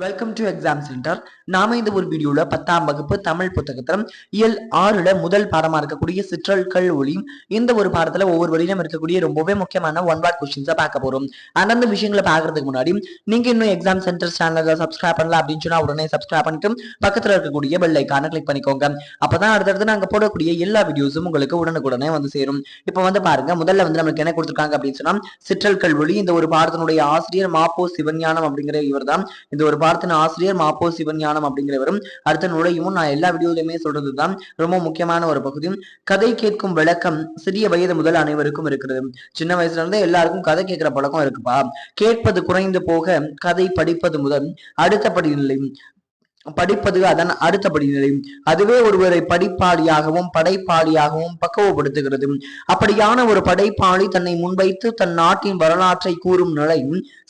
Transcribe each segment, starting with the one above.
Welcome to exam centre. நாம இந்த ஒரு வீடியோல 10ஆம் வகுப்பு தமிழ் புத்தகத்துல இயல் 6ல முதல் பாடமா இருக்கக்கூடிய சிற்றல்கள் ஒளி இந்த ஒரு பாடத்துல ஒவ்வொரு வரியிலும் இருக்கக்கூடிய ரொம்பவே முக்கியமான ஒன் வேர்ட் கொஸ்டின்ஸை பார்க்க போறோம். அந்தந்த விஷயங்களை பார்க்கறதுக்கு முன்னாடி நீங்க இன்னும் எக்ஸாம் சென்டர் சேனலை சப்ஸ்கிரைப் பண்ணல அப்படின்னு சொன்னா உடனே சப்ஸ்கிரைப் பண்ணிட்டு பக்கத்துல இருக்கக்கூடிய பெல் ஐக்கானை கிளிக் பண்ணிக்கோங்க. அப்பதான் அடுத்தடுத்து நாங்க போடக்கூடிய எல்லா வீடியோஸும் உங்களுக்கு உடனுக்குடனே வந்து சேரும். இப்ப வந்து பாருங்க, முதல்ல வந்து நமக்கு என்ன கொடுத்துருக்காங்க அப்படின்னு சொன்னா சிற்றல்கள் ஒளி. இந்த ஒரு பாடத்தினுடைய ஆசிரியர் மாப்போ சிவஞானம் அப்படிங்கிற இவர் தான். இந்த ஒரு பாடத்தின் ஆசிரியர் மாப்போ சிவஞானம் அப்படிங்கிறவரும். அடுத்த நுழையும் நான் எல்லா வீடியோலையுமே சொல்றதுதான் ரொம்ப முக்கியமான ஒரு பகுதி. கதை கேட்கும் விளக்கம் சிறிய வயது முதல் அனைவருக்கும் இருக்கிறது. சின்ன வயசுல இருந்தே எல்லாருக்கும் கதை கேட்கிற பழக்கம் இருக்குப்பா. கேட்பது குறைந்து போக கதை படிப்பது முதல் அடுத்த படிநிலை, படிப்பது அதன் அடுத்தபடி நிலை. அதுவே ஒருவரை படிப்பாளியாகவும் படைப்பாளியாகவும் பக்குவப்படுத்துகிறது. அப்படியான ஒரு படைப்பாளி தன்னை முன்வைத்து தன் நாட்டின் வரலாற்றை கூறும் நிலை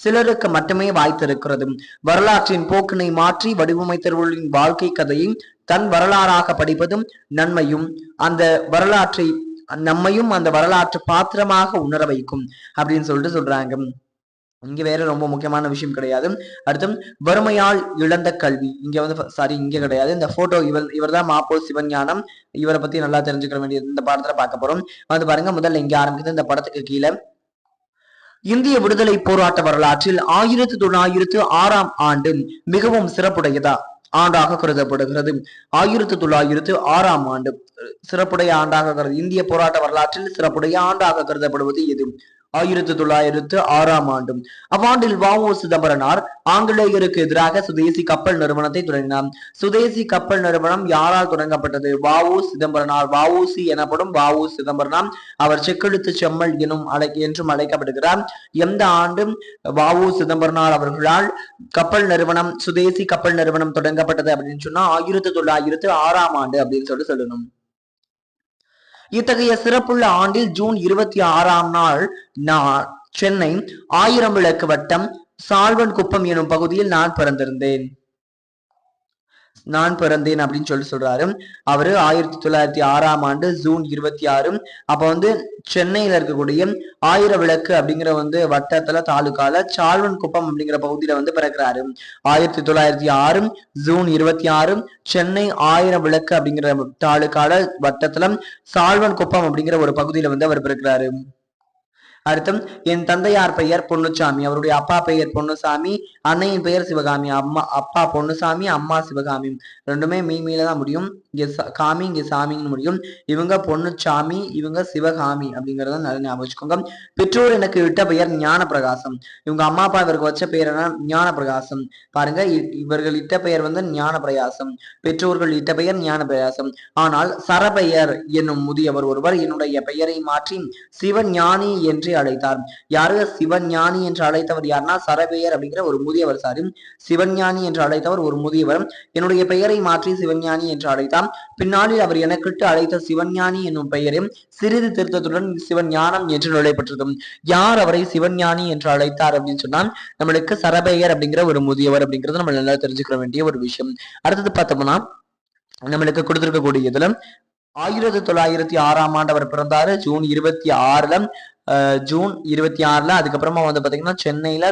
சிலருக்கு மட்டுமே வாய்த்திருக்கிறது. வரலாற்றின் போக்கினை மாற்றி வடிவமைத்தவர்களின் வாழ்க்கை கதையை தன் வரலாறாக படிப்பதும் நன்மையும் அந்த வரலாற்றை நம்மையும் அந்த வரலாற்று பாத்திரமாக உணர வைக்கும் அப்படின்னு சொல்றாங்க. இங்க வேற ரொம்ப முக்கியமான விஷயம் கிடையாது. அடுத்து வறுமையால் இழந்த கல்வி. இங்க வந்து சாரி, இங்க கிடையாது. இந்த போட்டோ இவர் தான் மாப்போ சிவஞானம். இவரை பத்தி நல்லா தெரிஞ்சுக்க வேண்டியது இந்த பாடத்துல பார்க்க போறோம். வந்து பாருங்க, முதல்ல இங்க ஆரம்பிக்குது. இந்த படத்துக்கு கீழே இந்திய விடுதலை போராட்ட வரலாற்றில் 1906ஆம் ஆண்டு மிகவும் சிறப்புடையதா ஆண்டாக கருதப்படுகிறது. 1906ஆம் ஆண்டு சிறப்புடைய ஆண்டாக இந்திய போராட்ட வரலாற்றில் சிறப்புடைய ஆண்டாக கருதப்படுவது எது? 1906ஆம் ஆண்டு. அவ்வாண்டில் வ.உ. சிதம்பரனார் ஆங்கிலேயருக்கு எதிராக சுதேசி கப்பல் நிறுவனத்தை தொடங்கினார். சுதேசி கப்பல் நிறுவனம் யாரால் தொடங்கப்பட்டது? வ.உ. சிதம்பரனார். வ.உ.சி எனப்படும் வ.உ. சிதம்பரனார். அவர் செக்கெழுத்து செம்மல் என்றும் அழைக்கப்படுகிறார். எந்த ஆண்டு வ.உ. சிதம்பரனார் அவர்களால் கப்பல் நிறுவனம் சுதேசி கப்பல் நிறுவனம் தொடங்கப்பட்டது அப்படின்னு சொன்னா 1906ஆம் ஆண்டு அப்படின்னு சொல்லணும். இத்தகைய சிறப்புள்ள ஆண்டில் ஜூன் 26ஆம் நாள் சென்னை 1000 விளக்கு வட்டம் சால்வன் குப்பம் எனும் பகுதியில் நான் பிறந்தேன் அப்படின்னு சொல்றாரு. அவரு 1906ஆம் ஆண்டு ஜூன் 26. அப்ப வந்து சென்னையில இருக்கக்கூடிய 1000 விளக்கு அப்படிங்கிற வந்து வட்டத்துல தாலுகால சால்வன் குப்பம் அப்படிங்கிற பகுதியில வந்து பிறக்கிறாரு. 1906 ஜூன் 26 சென்னை 1000 விளக்கு அப்படிங்கிற தாலுகால வட்டத்துல சால்வன் குப்பம் அப்படிங்கிற ஒரு பகுதியில வந்து அவர் பிறக்கிறாரு. அடுத்து என் தந்தையார் பெயர் பொன்னுச்சாமி. அவருடைய அப்பா பெயர் பொன்னுசாமி, அன்னையின் பெயர் சிவகாமி. அப்பா பொன்னுசாமி, அம்மா சிவகாமி. ரெண்டுமே மீல தான் முடியும். இங்க காமி, இங்க சாமின்னு முடியும். இவங்க பொன்னுச்சாமி, இவங்க சிவகாமி அப்படிங்கறத நல்லா ஞாபகம் வச்சுக்கோங்க. பெற்றோர் எனக்கு இட்ட பெயர் ஞான பிரகாசம். இவங்க அம்மா அப்பா இவருக்கு வச்ச பெயர் என்ன? ஞான பிரகாசம். பாருங்க, இவர்கள் இட்ட பெயர் வந்து ஞான பிரயாசம். பெற்றோர்கள் இட்ட பெயர் ஞான பிரயாசம். ஆனால் சரபெயர் என்னும் முதியவர் ஒருவர் என்னுடைய பெயரை மாற்றி சிவஞானி என்று அழைத்தார். யாரு? சிவஞானி என்று அழைத்தவர் யாருன்னா சரபெயர் அப்படிங்கிற ஒரு முதியவர். சாரி, சிவஞானி என்று அழைத்தவர் ஒரு முதியவர் என்னுடைய பெயரை மாற்றி சிவஞானி என்று அழைத்தார். பின்னாளில் அவர் எனக்கிட்டு அழைத்த சிவஞானி என்னும் பெயரும் சிறிது திருத்தத்துடன் சிவஞானம் என்று நுழைப்பட்டது. யார் அவரை சிவஞானி என்று அழைத்தார் அப்படின்னு சொன்னா நம்மளுக்கு சரபெயர் அப்படிங்கிற ஒரு முதியவர் அப்படிங்கிறது நம்ம நல்லா தெரிஞ்சுக்க வேண்டிய ஒரு விஷயம். அடுத்தது பார்த்தோம்னா நம்மளுக்கு கொடுத்திருக்கக்கூடியதுல 1906ஆம் ஆண்டு அவர் பிறந்தாரு. ஜூன் 26ல ஜூன் 26ல. அதுக்கப்புறமா வந்து பாத்தீங்கன்னா சென்னையில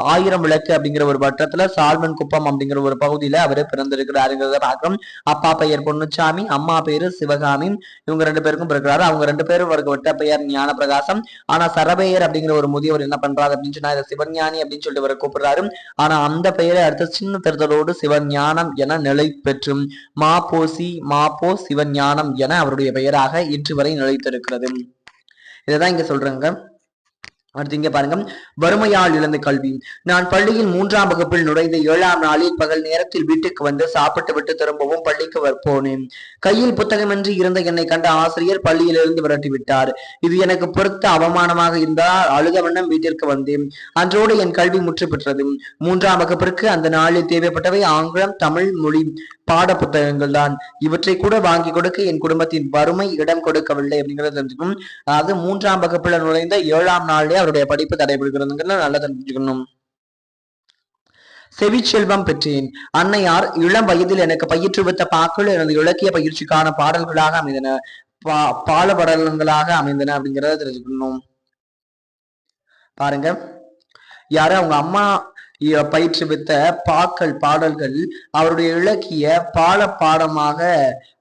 1000 விளக்கு அப்படிங்கிற ஒரு வட்டத்துல சால்வன் குப்பம் அப்படிங்கிற ஒரு பகுதியில அவரு பிறந்திருக்கிறாருங்கிறத பார்க்கிறோம். அப்பா பெயர் பொன்னுச்சாமி, அம்மா பேரு சிவகாமி. இவங்க 2 பேருக்கும் பிறக்கிறாரு. அவங்க 2 பேரும் அவருக்கு வட்ட பெயர் ஞான பிரகாசம். ஆனா சரபெயர் அப்படிங்கிற ஒரு முதியவர் என்ன பண்றாரு அப்படின்னு சொன்னா இதை சிவஞானி அப்படின்னு சொல்லிட்டு அவரை கூப்பிடுறாரு. ஆனா அந்த பெயரை அடுத்த சின்ன திருத்தலோடு சிவஞானம் என நிலை பெற்று மாப்போ சிவஞானம் என அவருடைய பெயராக இன்று வரை நிலைத்திருக்கிறது. இதைதான் இங்க சொல்றாங்க. அடுத்து இங்க பாருங்க, வறுமையால் இழந்த கல்வி. நான் பள்ளியில் 3ஆம் வகுப்பில் நுழைந்த 7ஆம் நாளில் பகல் நேரத்தில் வீட்டுக்கு வந்து சாப்பிட்டு விட்டு திரும்பவும் பள்ளிக்கு போனேன். கையில் புத்தகமின்றி இருந்த என்னை கண்ட ஆசிரியர் பள்ளியிலிருந்து விரட்டி விட்டார். இது எனக்கு பொறுத்த அவமானமாக இருந்தால் அழுத வண்ணம் வீட்டிற்கு வந்தேன். அன்றோடு என் கல்வி முற்று பெற்றது. 3ஆம் வகுப்பிற்கு அந்த நாளில் தேவைப்பட்டவை ஆங்கிலம், தமிழ் மொழி பாட புத்தகங்கள் தான். இவற்றை கூட வாங்கி கொடுக்க என் குடும்பத்தின் வறுமை இடம் கொடுக்கவில்லை அப்படிங்கறத தெரிஞ்சுக்கணும். அதாவது 3ஆம் வகுப்புல நுழைந்த 7ஆம் நாள்லயே அவருடைய படிப்பு தடைபடுகிறதுங்கிறத நல்லா தெரிஞ்சுக்கணும். செவிச்செல்வம் பெற்றேன். அன்னையார் இளம் வயதில் எனக்கு பயிற்றுவித்த பாக்கள் எனது இலக்கிய பயிற்சிக்கான பாடல்களாக அமைந்தன, பாடல்களாக அமைந்தன அப்படிங்கிறத தெரிஞ்சுக்கணும். பாருங்க, யாரு அவங்க அம்மா பயிற்றுவித்த பாடல்கள் அவருடைய இலக்கிய பாடமாக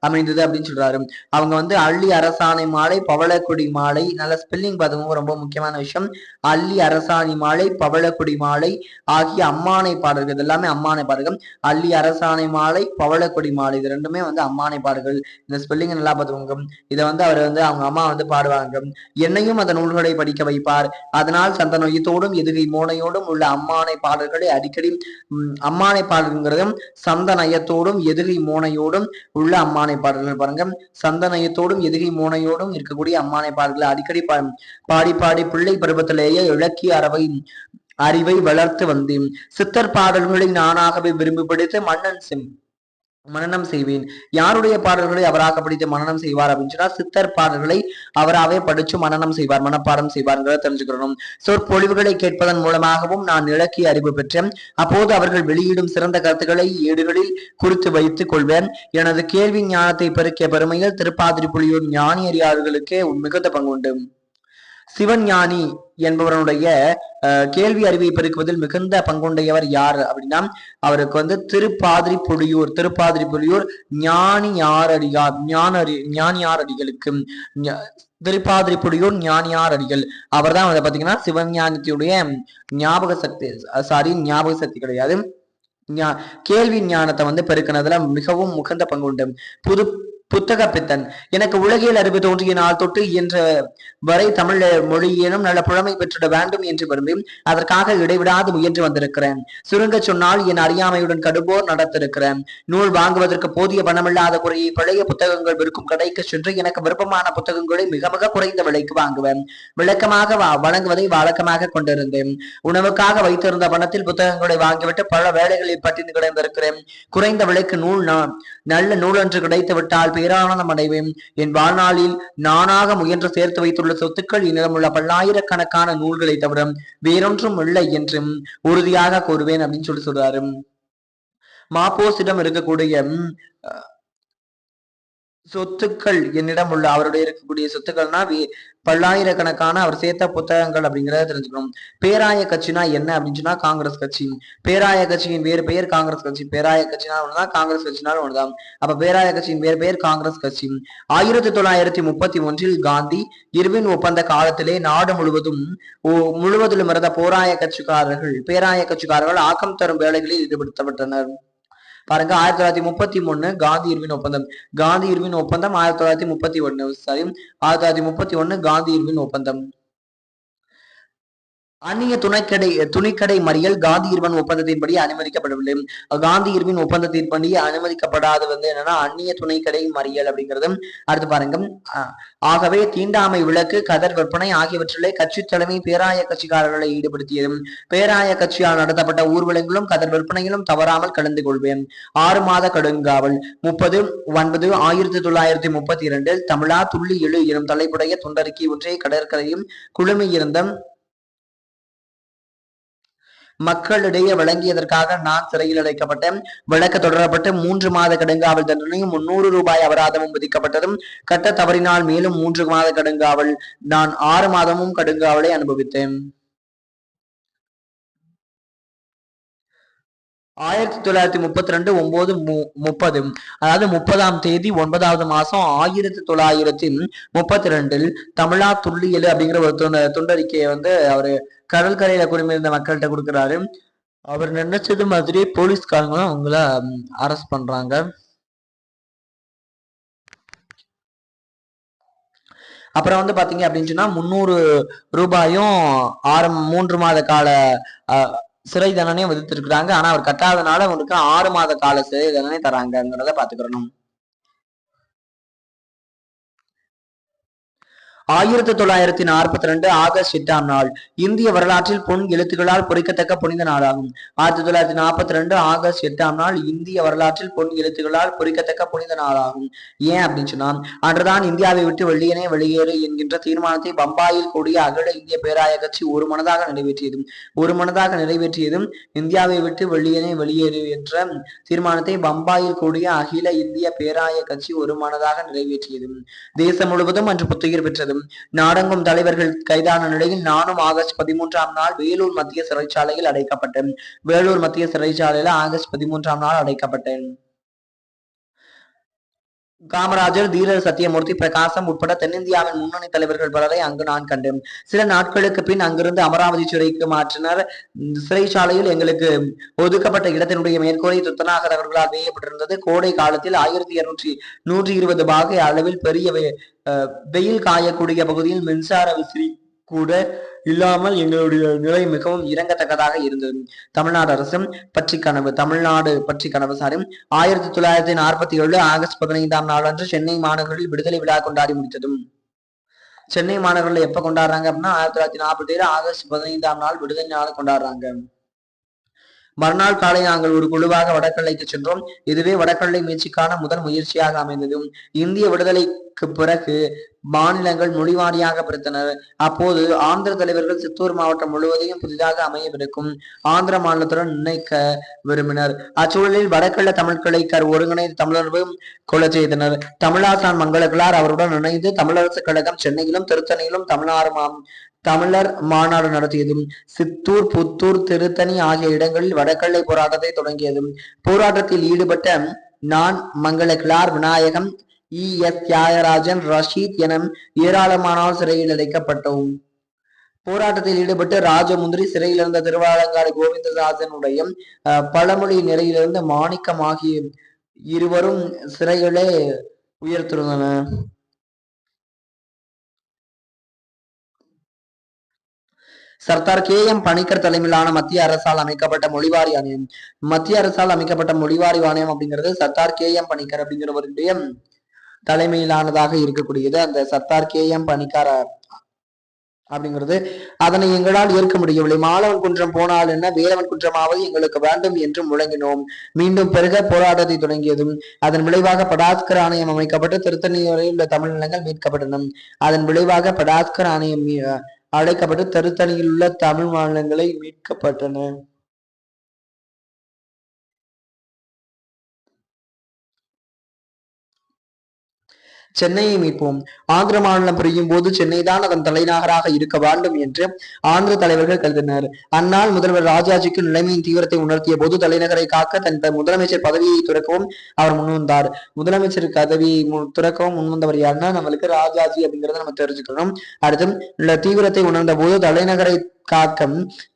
அமைந்தது அப்படின்னு சொல்றாரு. அவங்க வந்து அள்ளி அரசாணை மாலை, பவளக்குடி மாலை, நல்ல ஸ்பெல்லிங் பார்த்தவங்க ரொம்ப முக்கியமான விஷயம். அள்ளி அரசாணி மாலை, பவளக்குடி மாலை ஆகிய அம்மானை பாடல்கள், இது எல்லாமே அம்மானை பாடல்கள். அள்ளி அரசாணை மாலை, பவளக்குடி மாலை, இது ரெண்டுமே வந்து அம்மானை பாடல்கள். இந்த ஸ்பெல்லிங் நல்லா பார்த்துக்கோங்க. இதை வந்து அவர் வந்து அவங்க அம்மா வந்து பாடுவாங்க. என்னையும் அந்த நூல்களை படிக்க வைப்பார். அதனால் சந்த நொய்யத்தோடும் எதுகை மோனையோடும் உள்ள அம்மானை பாடல்களை அடிக்கடி அம்மானை பாடல்கிறதும் சந்தநயத்தோடும் எதுகை மோனையோடும் உள்ள அம்மானை பாடல்கள் பாருங்க. சந்தநயத்தோடும் எதுகை மோனையோடும் இருக்கக்கூடிய அம்மானை பாடல்களை அடிக்கடி பாடி பாடி பிள்ளை பருவத்திலேயே இலக்கிய அறிவை வளர்த்து வந்தேன். சித்தர் பாடல்களை நானாகவே விரும்பி படித்து மனனம் செய்வேன். யாருடைய பாடல்களை அவராக படித்து மனனம் செய்வார் அப்படின்னு சொன்னா சித்தர் பாடல்களை அவராகவே படிச்சு மனனம் செய்வார், மனப்பாடம் செய்வார்ங்கிறத தெரிஞ்சுக்கணும். சொற்பொழிவுகளை கேட்பதன் மூலமாகவும் நான் இலக்கிய அறிவு பெற்றேன். அப்போது அவர்கள் வெளியிடும் சிறந்த கருத்துக்களை ஏடுகளில் குறித்து வைத்துக் கொள்வேன். எனது கேள்வி ஞானத்தை பெருக்கிய பெருமையில் திருப்பாதிரி புலியூர் ஞானியறியாளர்களுக்கே மிகுந்த பங்கு உண்டு. சிவன் ஞானி என்பவருடைய கேள்வி அறிவை பெருக்குவதில் மிகுந்த பங்குண்டையவர் யார் அப்படின்னா அவருக்கு வந்து திருப்பாதிரி புலியூர் ஞானியாரடிகளுக்கு திருப்பாதிரி புலியூர் ஞானியார் அடிகள் அவர் தான் வந்து பாத்தீங்கன்னா சிவஞானத்தியுடைய ஞாபக சக்தி கிடையாது, கேள்வி ஞானத்தை வந்து பெருக்கினதுல மிகவும் முகந்த பங்கு உண்டு. புத்தக பித்தன் எனக்கு உலகியல் அறிவு தோன்றிய நாள் தொட்டு என்ற வரை தமிழ் மொழியினும் நல்ல புலமை பெற்றிட வேண்டும் என்று விரும்பி அதற்காக இடைவிடாது முயன்று வந்திருக்கிறேன். சுருங்க சொன்னால் என் அறியாமையுடன் கடுபோர் நடத்திருக்கிறேன். நூல் வாங்குவதற்கு போதிய பணமில்லாத குறையை பழைய புத்தகங்கள் விற்கும் கடைக்கு சென்று எனக்கு விருப்பமான புத்தகங்களை மிக மிக குறைந்த விலைக்கு வாங்குவேன். விளக்கமாக வழங்குவதை வழக்கமாக கொண்டிருந்தேன். உணவுக்காக வைத்திருந்த பணத்தில் புத்தகங்களை வாங்கிவிட்டு பல வேலைகளில் பட்டினி கிடந்திருக்கிறேன். குறைந்த விலைக்கு நல்ல நூல் ஒன்று கிடைத்து விட்டால் பேரானந்தம் அடைவேன். என் வாழ்நாளில் நானாக முயன்று சேர்த்து வைத்துள்ள சொத்துக்கள் என்னிடமுள்ள பல்லாயிரக்கணக்கான நூல்களை தவிர வேறொன்றும் இல்லை என்றும் உறுதியாக கூறுவேன் அப்படின்னு சொல்றாரு. மாப்போசிடம் இருக்கக்கூடிய சொத்துக்கள் என்னிடம் உள்ள அவருடைய இருக்கக்கூடிய சொத்துக்கள்னா பல்லாயிரக்கணக்கான அவர் சேர்த்த புத்தகங்கள் அப்படிங்கிறத தெரிஞ்சுக்கணும். பேராய கட்சினா என்ன அப்படின்னு சொன்னா காங்கிரஸ் கட்சி. பேராய கட்சியின் வேறு பெயர் காங்கிரஸ் கட்சி. பேராய கட்சினால் ஒண்ணுதான், காங்கிரஸ் கட்சினால் ஒண்ணுதான். அப்ப பேராய கட்சியின் வேறு பெயர் காங்கிரஸ் கட்சி. 1931 காந்தி இர்வின் ஒப்பந்த காலத்திலே நாடு முழுவதிலும் இருந்த பேராய கட்சிக்காரர்கள் ஆக்கம் தரும் வேலைகளில் ஈடுபடுத்தப்பட்டனர். பாருங்க, 1933 காந்தி இர்வின் ஒப்பந்தம் 1931 காந்தி இர்வின் ஒப்பந்தம். அந்நிய துணைக்கடை மறியல் காந்தி இர்வின் ஒப்பந்தத்தின்படி அனுமதிக்கப்படவில்லை. காந்தி இர்வின் ஒப்பந்தத்தின்படி அனுமதிக்கப்படாத வந்து என்னன்னா அந்நிய துணைக்கடை மறியல் அப்படிங்கிறது. அடுத்து பாருங்க, ஆகவே தீண்டாமை விலக்கு, கதர் விற்பனை ஆகியவற்றிலே கட்சி தலைமை பேராய கட்சிக்காரர்களை ஈடுபடுத்தியது. பேராய கட்சியால் நடத்தப்பட்ட ஊர்வலங்களும் கதர் விற்பனையிலும் தவறாமல் கலந்து கொள்வேன். 6 மாத கடுங்காவல் 30/9/1932 தமிழா துள்ளி எழு எனும் தலைப்புடைய துண்டறிக்கை ஒன்றை கடற்கரையும் குழுமையிருந்த மக்களிடையே வழங்கியதற்காக நான் சிறையில் அடைக்கப்பட்டேன். வழக்கு தொடரப்பட்டு 3 மாத கடுங்காவல் தண்டனையும் 300 ரூபாய் அபராதமும் விதிக்கப்பட்டதும் கட்ட தவறினால் மேலும் 3 மாத கடுங்காவல். நான் 6 மாதமும் கடுங்காவலை அனுபவித்தேன். 1932 9/30 அதாவது 30ஆம் தேதி 9வது மாசம் 1932 தமிழா துள்ளியல் அப்படிங்கிற ஒரு துண்டறிக்கையை வந்து அவரு கடற்கரையில குடிமிருந்த மக்கள்கிட்ட கொடுக்குறாரு. அவர் நினைச்சது மாதிரி போலீஸ்காரங்களும் அவங்கள அரெஸ்ட் பண்றாங்க. அப்புறம் வந்து பாத்தீங்க அப்படின்னு சொன்னா 300 ரூபாயும் 3 மாத கால சிறை தண்டனையும் விதித்திருக்கிறாங்க. ஆனா அவர் கட்டாதனால அவனுக்கு 6 மாத கால சிறை தண்டனை தராங்கிறத பாத்துக்கிறணும். 1942 ஆகஸ்ட் 8ஆம் நாள் இந்திய வரலாற்றில் பொன் எழுத்துக்களால் பொறிக்கத்தக்க புனித நாளாகும். 1942 ஆகஸ்ட் 8ஆம் நாள் இந்திய வரலாற்றில் பொன் எழுத்துக்களால் பொறிக்கத்தக்க புனித நாளாகும். ஏன் அப்படின்னு சொன்னா அன்றுதான் இந்தியாவை விட்டு வெளியேறு என்கின்ற தீர்மானத்தை பம்பாயில் கூடிய அகில இந்திய பேராய கட்சி ஒரு மனதாக நிறைவேற்றியதும் இந்தியாவை விட்டு வெளியேறு என்ற தீர்மானத்தை பம்பாயில் கூடிய அகில இந்திய பேராய கட்சி ஒரு மனதாக நிறைவேற்றியதும் தேசம் முழுவதும் அன்று புத்துயிர் பெற்றது. நாடெங்கும் தலைவர்கள் கைதான நிலையில் நானும் ஆகஸ்ட் 13ஆம் நாள் வேலூர் மத்திய சிறைச்சாலையில் அடைக்கப்பட்டேன். வேலூர் மத்திய சிறைச்சாலையில ஆகஸ்ட் 13ஆம் நாள் அடைக்கப்பட்டேன். காமராஜர், தீரர் சத்தியமூர்த்தி, பிரகாசம் உட்பட தென்னிந்தியாவின் முன்னணி தலைவர்கள் பலரை அங்கு நான் கண்டேன். சில நாட்களுக்கு பின் அங்கிருந்து அமராவதி சிறைக்கு மாற்றினர். சிறைச்சாலையில் எங்களுக்கு ஒதுக்கப்பட்ட இடத்தினுடைய மேற்கூரை துத்தநாகரவர்களால் வேயப்பட்டிருந்தது. கோடை காலத்தில் 1220 பாகை அளவில் பெரிய வெயில் காயக்கூடிய பகுதியில் மின்சார விசிறி கூட இல்லாமல் எங்களுடைய நிலை மிகவும் இறங்கத்தக்கதாக இருந்தது. தமிழ்நாடு பற்றி கனவு 1947 ஆகஸ்ட் 15ஆம் நாளன்று சென்னை மாநகரில் விடுதலை விழா கொண்டாடி முடித்ததும். சென்னை மாநகரில் எப்ப கொண்டாடுறாங்க அப்படின்னா 1947 ஆகஸ்ட் 15ஆம் நாள் விடுதலை நாள் கொண்டாடுறாங்க. மறுநாள் காலை நாங்கள் ஒரு குழுவாக வடகொல்லைக்கு சென்றோம். இதுவே வடகொல்லை முயற்சிக்கான முதல் முயற்சியாக அமைந்தது. இந்திய விடுதலைக்கு பிறகு மாநிலங்கள் மொழிவாரியாக பிரித்தனர். அப்போது ஆந்திர தலைவர்கள் சித்தூர் மாவட்டம் முழுவதையும் புதிதாக அமையவிருக்கும் ஆந்திர மாநிலத்துடன் இணைக்க விரும்பினர். அச்சூழலில் வடகொல்ல தமிழ் கிளைக்கர் ஒருங்கிணைந்த தமிழர்வு கொள்ள செய்தனர். தமிழாசான் மங்களகிழார் அவருடன் இணைந்து தமிழரசு கழகம் சென்னையிலும் திருத்தணியிலும் தமிழர் மாநாடு நடத்தியதும். சித்தூர், புத்தூர், திருத்தணி ஆகிய இடங்களில் வடகொல்லை போராட்டத்தை தொடங்கியது. போராட்டத்தில் ஈடுபட்ட நான், மங்களகிழார், விநாயகம், ES தியாகராஜன், ரஷீத் என ஏராளமானோர் சிறையில் அடைக்கப்பட்டோம். போராட்டத்தில் ஈடுபட்டு ராஜமுந்திரி, சிறையில் இருந்த திருவாலங்காடு கோவிந்தராஜனுடைய பழமொழி நிறையிலிருந்து மாணிக்கம் ஆகிய இருவரும் சிறைகளே உயர்த்திருந்தனர். சர்தார் KM பணிக்கர் தலைமையிலான மத்திய அரசால் அமைக்கப்பட்ட மொழிவாரி ஆணையம். மத்திய அரசால் அமைக்கப்பட்ட மொழிவாரி ஆணையம் அப்படிங்கிறது சர்தார் KM பணிக்கர் அப்படிங்கிறவருடைய தலைமையிலானதாக இருக்கக்கூடியது. அந்த சர்தார் KM பணிக்கர் அப்படிங்கிறது அதனை எங்களால் ஏற்க முடியவில்லை. மாலவன் குன்றம் போனால் என்ன, வேலவன் குன்றமாவது எங்களுக்கு வேண்டும் என்று முழங்கினோம். மீண்டும் பெருக போராட்டத்தை தொடங்கியதும். அதன் விளைவாக படாஸ்கர் ஆணையம் அமைக்கப்பட்டு திருத்தணி வரை உள்ள தமிழ் நிலங்கள் மீட்கப்பட்டன. அதன் விளைவாக படாஸ்கர் ஆணையம் அழைக்கப்பட்டு திருத்தணியில் உள்ள தமிழ் மாநிலங்களை மீட்கப்பட்டன. சென்னையை மீட்போம். ஆந்திர மாநிலம் பிரியும் போது சென்னை தான் அதன் தலைநகராக இருக்க வேண்டும் என்று ஆந்திர தலைவர்கள் கருதினர். அந்நாள் முதல்வர் ராஜாஜிக்கு நிலைமையின் தீவிரத்தை உணர்த்திய போது தலைநகரை காக்க தன் முதலமைச்சர் பதவியை துறக்கவும் அவர் முன்வந்தார். முதலமைச்சர் பதவியை துறக்கவும் முன்வந்தவர் யாருன்னா நம்மளுக்கு ராஜாஜி அப்படிங்கிறத நம்ம தெரிஞ்சுக்கணும். அடுத்து தீவிரத்தை உணர்ந்த போது தலைநகரை காக்க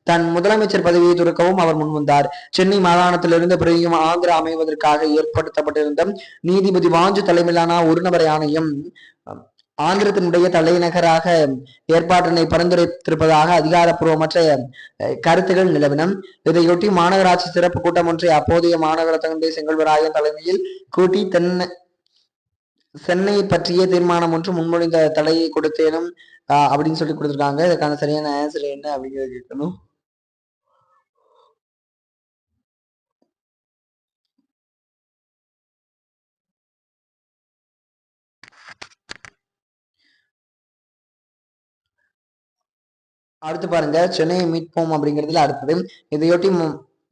தன் முதலமைச்சர் பதவியை துறக்கவும் அவர் முன்வந்தார். சென்னை மாகாணத்திலிருந்து பிரியும் ஆந்திரா அமைவதற்காக ஏற்படுத்தப்பட்டிருந்த நீதிபதி வாஞ்சு தலைமையிலான ஒரு நபர் ஆணையம் ஆந்திரத்தினுடைய தலைநகராக ஏற்பாட்டினை பரிந்துரைத்திருப்பதாக அதிகாரப்பூர்வமற்ற கருத்துகள் நிலவின. இதையொட்டி மாநகராட்சி சிறப்பு கூட்டம் ஒன்றை அப்போதைய மாநகர தந்தை செங்கல்வராயன் தலைமையில் கூட்டி சென்னை பற்றிய தீர்மானம் ஒன்று முன்மொழிந்த தலையை கொடுத்தேனும் அப்படின்னு சொல்லி கொடுத்துருக்காங்க. இதுக்கான சரியான ஆன்சர் என்ன அப்படிங்கிறத கேட்கணும். அடுத்து பாருங்க, சென்னையை மீட்போம் அப்படிங்கிறதுல அடுத்தது. இதையொட்டி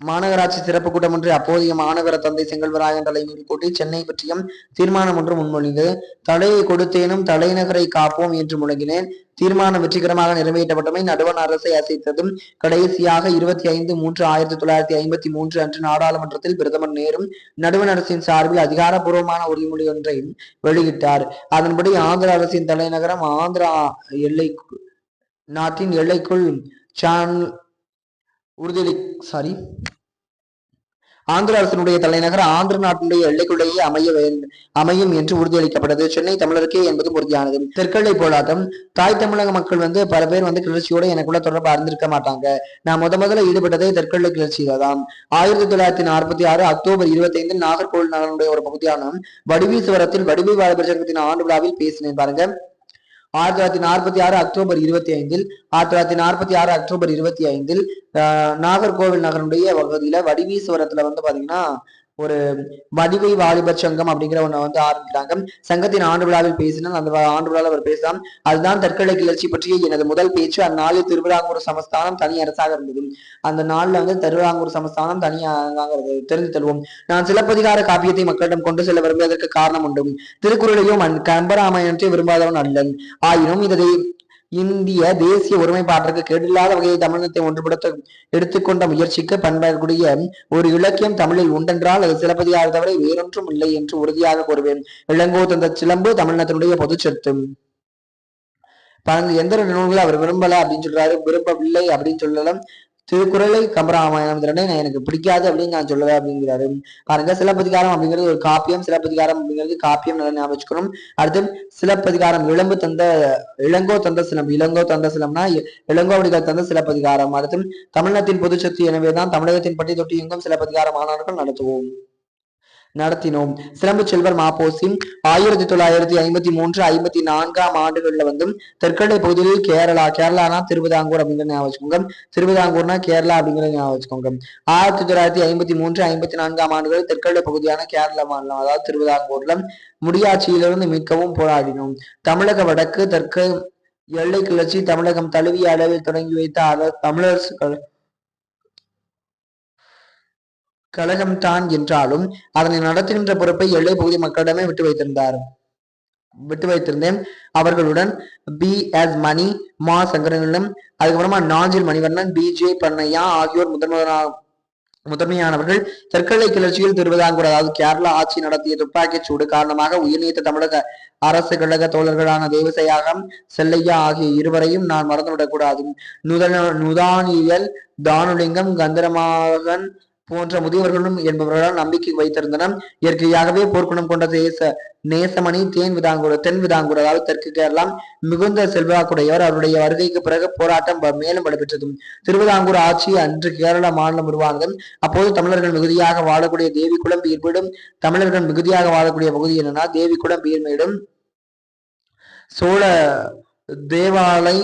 மாநகராட்சி சிறப்பு கூட்டம் ஒன்று அப்போதைய மாநகர தந்தை செங்கல்வராயன் தலைமையில் கூட்டி சென்னை பற்றியும் தீர்மானம் ஒன்று முன்மொழிந்தது. தலையை கொடுத்தேனும் தலைநகரை காப்போம் என்று முழங்கினேன். தீர்மானம் வெற்றிகரமாக நிறைவேற்றப்பட்டமை நடுவண் அரசை அசைத்ததும். கடைசியாக 25/3/1953 அன்று நாடாளுமன்றத்தில் பிரதமர் நேரு நடுவண் அரசின் சார்பில் அதிகாரப்பூர்வமான உறுதிமொழி ஒன்றை வெளியிட்டார். அதன்படி ஆந்திர அரசின் தலைநகரம் நாட்டின் எல்லைக்குள் ஆந்திர அரசினுடைய தலைநகர் ஆந்திர நாட்டினுடைய எல்லைக்குள்ளேயே அமையும் என்று உறுதியளிக்கப்பட்டது. சென்னை தமிழருக்கே என்பதும் உறுதியானது. தெற்கெல்லை போராட்டம். தாய் தமிழக மக்கள் பல பேர் கிளர்ச்சியோட எனக்குள்ள தொடர்பு அறிந்திருக்க மாட்டாங்க. நான் முதல்ல ஈடுபட்டதே தெற்கெல்லை கிளர்ச்சியில தான். 1946 அக்டோபர் 25 நாகர்கோவில் நகரனுடைய ஒரு பகுதியான வடிவீசுவரத்தில் வடிவை வாழ்பர் சங்கத்தின் ஆண்டு விழாவில் பேசினேன் பாருங்க. 1946 அக்டோபர் 25 நாகர்கோவில் நகருடைய பகுதியில வடிவீஸ்வரத்துல பாத்தீங்கன்னா ஒரு வடிவை வாலிபர் சங்கம் அப்படிங்கிற ஒண்ண வந்து ஆரம்பிக்கிறாங்க. சங்கத்தின் ஆண்டு விழாவில் பேசினால் அந்த ஆண்டு விழாவில் அவர் பேசலாம். அதுதான் தற்கொலை கிளர்ச்சி பற்றிய எனது முதல் பேச்சு. அந்நாளில் திருவிதாங்கூர் சமஸ்தானம் தனி அரசாக இருந்தது. அந்த நாள்ல வந்து திருவிதாங்கூர் சமஸ்தானம் தனி அரசாக தெரிந்து தருவோம். நான் சிலப்பதிகார காப்பியத்தை மக்களிடம் கொண்டு செல்ல விரும்பியதற்கு காரணம் உண்டு. திருக்குறளையும் கம்பராமாயணத்தை விரும்பாதவன் அல்லன். ஆயினும் இதை இந்திய தேசிய ஒருமைப்பாட்டிற்கு கேடில்லாத வகையை தமிழகத்தை ஒன்றுபடுத்த எடுத்துக்கொண்ட முயற்சிக்கு பண்பக்கூடிய ஒரு இலக்கியம் தமிழில் உண்டென்றால் அது சிலப்பதிகாரம் தவிர வேறொன்றும் இல்லை என்று உறுதியாக கூறுவேன். இளங்கோ தந்த சிலம்பு தமிழ்நாட்டினுடைய பொது சொத்து. எந்த நூல்களை அவர் விரும்பல அப்படின்னு சொல்றாரு, விரும்பவில்லை அப்படின்னு சொல்லலாம். திருக்குறளை கம்பராமாயணம் எனக்கு பிடிக்காது அப்படின்னு நான் சொல்லுவேன் அப்படிங்கிறாரு. பாருங்க, சிலப்பதிகாரம் அப்படிங்கிறது ஒரு காப்பியம். சிலப்பதிகாரம் அப்படிங்கிறது காப்பியம் நல்லா ஞாபகம் வச்சுக்கணும். அடுத்து சிலப்பதிகாரம் இளங்கோ தந்த சிலம். இளங்கோ தந்த சிலம்னா இளங்கோ அடிகள் தந்த சிலப்பதிகாரம். அடுத்து தமிழகத்தின் பொது சொத்து. எனவேதான் தமிழகத்தின் பட்டி தொட்டி எங்கும் சிலப்பதிகார மாநாடுகள் நடத்தினோம். சிலம்பு செல்வர் மாப்போசி 1953 54ஆம் ஆண்டுகள்ல வந்து தெற்கடை பகுதியில் கேரளானா திருவிதாங்கூர் அப்படிங்கிற ஞாபகம் வச்சுக்கோங்க. திருவிதாங்கூர்னா கேரளா அப்படிங்கிற ஞாபகம் வச்சுக்கோங்க. 1953 54ஆம் ஆண்டுகள் தெற்கடை பகுதியான கேரளா மாநிலம், அதாவது திருவிதாங்கூர்ல முடியாட்சியிலிருந்து மீட்கவும் போராடினோம். தமிழக வடக்கு தெற்கு எல்லை கிளர்ச்சி தமிழகம் தழுவிய அளவில் தொடங்கி வைத்த தமிழரசு கழகம்தான் என்றாலும் அதனை நடத்துகின்ற பொறுப்பை எல்லை பகுதி மக்களிடமே விட்டு வைத்திருந்தேன். அவர்களுடன் பி எஸ் மணி, மா சங்கரனிடம், அதுக்கப்புறமா நாஞ்சில் மணிவண்ணன், பி.ஜே. பண்ணையா ஆகியோர் முதன்மையானவர்கள். தெற்கெல்லை கிளர்ச்சியில் திருவிதாங்கூர் அதாவது கேரளா ஆட்சி நடத்திய துப்பாக்கிச் சூடு காரணமாக உயிர் நீத்த தமிழக அரசு கழக தோழர்களான தேவசையாகம், செல்லையா ஆகிய இருவரையும் நான் மறந்துவிடக்கூடாது. நுதானியல், தானுலிங்கம், கந்தரமாகன் போன்ற முதியவர்களும் என்பவர்களால் நம்பிக்கை வைத்திருந்தனர். இயற்கையாகவே போர்க்குணம் கொண்ட நேசமணி தென் விதாங்கூர் அதாவது தெற்கு கேரளா மிகுந்த செல்வாக்குடையவர். அவருடைய வருகைக்கு பிறகு போராட்டம் மேலும் வலுப்பெற்றது. திருவிதாங்கூர் ஆட்சி அன்று கேரள மாநிலம் உருவானது. அப்போது தமிழர்கள் மிகுதியாக வாழக்கூடிய தேவிக்குளம் பீர்மேடும், தமிழர்கள் மிகுதியாக வாழக்கூடிய பகுதி என்னன்னா தேவிக்குளம் பீர்மேடும், சோழ தேவாலய்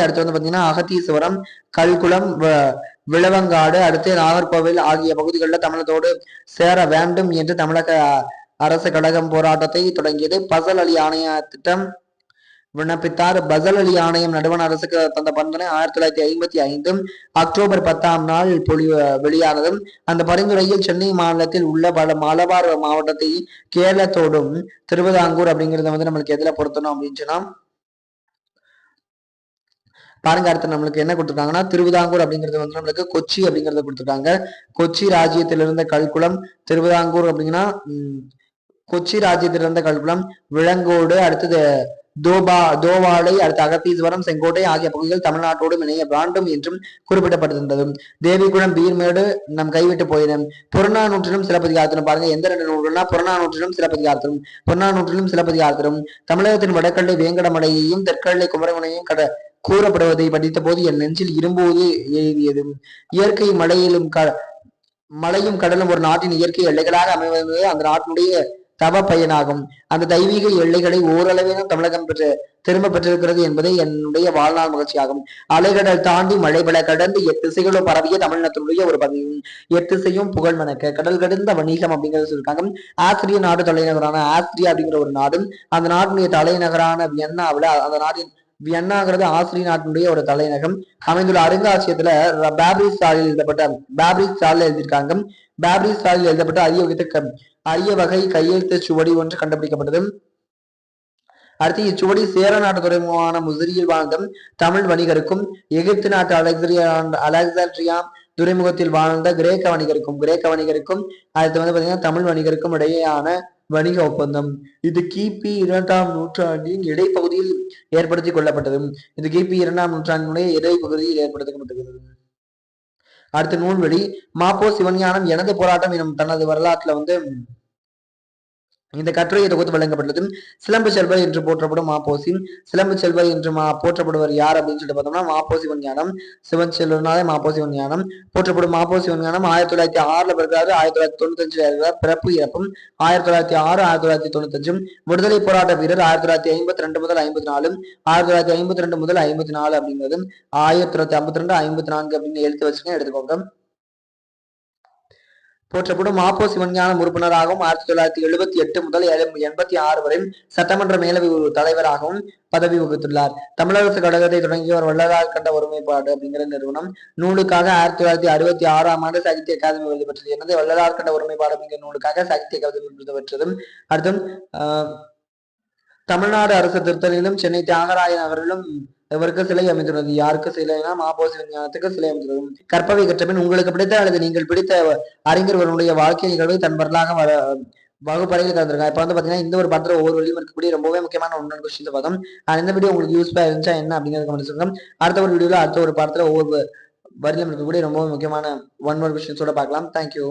அடுத்து வந்து பாத்தீங்கன்னா அகத்தீஸ்வரம், கல்குளம், விளவங்காடு, அடுத்து நாகர்கோவில் ஆகிய பகுதிகளில் தமிழகத்தோடு சேர வேண்டும் என்று தமிழக அரசு கழகம் போராட்டத்தை தொடங்கியது. பசல் அலி ஆணைய திட்டம் விண்ணப்பித்தார். பசல் அலி ஆணையம் நடுவண் அரசுக்கு தந்த பரிந்துரை 1955 அக்டோபர் 10ஆம் நாள் வெளியானது. அந்த பரிந்துரையில் சென்னை மாநிலத்தில் உள்ள மலபார் மாவட்டத்தை கேரளத்தோடும் திருவிதாங்கூர் அப்படிங்கிறத வந்து நம்மளுக்கு எதுல பொருத்தணும் அப்படின்னு சொன்னா பாருங்க, அடுத்து நம்மளுக்கு என்ன கொடுத்துருக்காங்கன்னா திருவிதாங்கூர் அப்படிங்கிறது வந்து நம்மளுக்கு கொச்சி அப்படிங்கறத கொடுத்துருக்காங்க. கொச்சி ராஜ்யத்திலிருந்த கல்குளம், திருவிதாங்கூர் அப்படிங்கன்னா கொச்சி ராஜ்யத்திலிருந்த கல்குளம், விளங்கோடு, அடுத்தது தோவாளை, அடுத்து அகத்தீஸ்வரம், செங்கோட்டை ஆகிய பகுதிகள் தமிழ்நாட்டோடும் இணைய வேண்டும் என்றும் குறிப்பிடப்பட்டிருந்தது. தேவிகுளம் பீர்மேடு நம் கைவிட்டு போயிடும். புறநானூற்றிலும் சிலப்பதிகாரத்திலும் பாருங்க, எந்த 2 நூல்கள்னா புறநானூற்றிலும் சிலப்பதிகாரத்திலும் தமிழகத்தின் வடக்கல்லை வேங்கடமலையையும் தெற்கல்லை குமரமலையையும் கூறப்படுவதை படித்த போது என் நெஞ்சில் இரும்போது எழுதியது. இயற்கை மலையும் கடலும் ஒரு நாட்டின் இயற்கை எல்லைகளாக அமைவது அந்த நாட்டினுடைய தவ பயனாகும். அந்த தெய்வீக எல்லைகளை ஓரளவிலும் தமிழகம் திரும்ப பெற்றிருக்கிறது என்பதை என்னுடைய வாழ்நாள் மகிழ்ச்சியாகும். அலைகடல் தாண்டி மழைபல கடந்து 8 திசைகளும் பரவிய தமிழ்நாட்டினுடைய ஒரு பகுதியும் 8 திசையும் புகழ் மணக்க கடல் கடந்த வணிகம் அப்படிங்கிறது சொல்லியிருக்காங்க. ஆஸ்திரிய நாடு தலைநகரான ஆஸ்திரியா அப்படிங்கிற ஒரு நாடும் அந்த நாட்டினுடைய தலைநகரான வியன்னாவில் அந்த நாட்டின் வியன்னாங்கிறது ஆஸ்திரிய நாட்டினுடைய ஒரு தலைநகம் அமைந்துள்ள அருங்காட்சியகத்துல பேப்ரிஸ் சாலையில் எழுதியிருக்காங்க. பேப்ரிஸ் சாலையில் எழுதப்பட்ட அரிய வகை கையெழுத்து சுவடி ஒன்று கண்டுபிடிக்கப்பட்டது. அடுத்து இச்சுவடி சேர நாட்டு துறைமுகமான முசிறியில் வாழ்ந்த தமிழ் வணிகருக்கும் எகிப்து நாட்டு அலெக்சாண்ட்ரியா துறைமுகத்தில் வாழ்ந்த கிரேக்க வணிகருக்கும் அடுத்து வந்து பாத்தீங்கன்னா தமிழ் வணிகருக்கும் இடையேயான வணிக ஒப்பந்தம். இது கிபி 2ஆம் நூற்றாண்டின் இடைப்பகுதியில் ஏற்படுத்திக் கொள்ளப்பட்டது. இது கிபி 2ஆம் நூற்றாண்டினுடைய இடைப்பகுதியில் ஏற்படுத்தப்பட்டது. அடுத்த நூல்வெளி மாப்போ சிவஞானம் எனது போராட்டம் எனும் தனது வரலாற்றுல வந்து இந்த கட்டுரையை தொகுத்து வழங்கப்பட்டது. சிலம்பு செல்வர் என்று போற்றப்படும் மாப்போசி. சிலம்பு செல்வர் என்று போற்றப்படுவர் யார் அப்படின்னு சொல்லிட்டு பார்த்தோம்னா மாப்போ சிவஞானம். சிவன் செல்வர்னாலே மாப்போ சிவஞானம். போற்றப்படும் மாப்போ சிவஞானம் 1906 பிறகு 1995 பிறப்பு இறப்பும் 1906 1995. விடுதலை போராட்ட வீரர் 1952 முதல் 54, 1952 முதல் 54 அப்படிங்கிறது 1952 54 அப்படின்னு எழுத்து வச்சுக்க எடுத்துக்கோங்க. போற்றப்படும் மாப்போ சிவஞானம் உறுப்பினராகவும் 1978 முதல் 86 வரை சட்டமன்ற மேலவை தலைவராகவும் பதவி வகித்துள்ளார். தமிழரசு கழகத்தை தொடங்கியவர் வள்ளலார் கண்ட ஒருமைப்பாடு அப்படிங்கிற நிறுவனம். நூலுக்காக 1966 சாகித்ய அகாதமி விருது பெற்றது. எனது வள்ளலார் கண்ட ஒருமைப்பாடு அப்படிங்கிற நூலுக்காக சாகித்ய அகாதமி விருது பெற்றது. அடுத்தும் தமிழ்நாடு அரசு திருத்தலிலும் சென்னை தியாகராய நகரிலும் இவருக்கு சிலை அமைந்துள்ளது. யாருக்கு சிலைனா மாப்போ சிவஞானத்துக்கு சிலை அமைந்துள்ளது. கற்பவை கற்றபின் உங்களுக்கு பிடித்த அல்லது நீங்கள் பிடித்த அறிஞர்களுடைய வாழ்க்கை நிகழ்வை தன் வரலாக வகுப்பறையில் கலந்துருக்காங்க. இப்ப பாத்தீங்கன்னா இந்த ஒரு படத்துல ஒவ்வொரு வழியும் இருக்கக்கூடிய ரொம்பவே முக்கியமான ஒன்று கொஸ்டின் பார்த்தோம். இந்த வீடியோ உங்களுக்கு யூஸ்ஃபுல்லா இருந்துச்சா என்ன அப்படிங்கிறது சொல்லுங்க. அடுத்த ஒரு வீடியோல அடுத்த ஒரு படத்துல ஒவ்வொரு வரியிலும் இருக்கக்கூடிய ரொம்பவே முக்கியமான 1 கொஸ்டின்ஸோட பார்க்கலாம். தேங்க்யூ.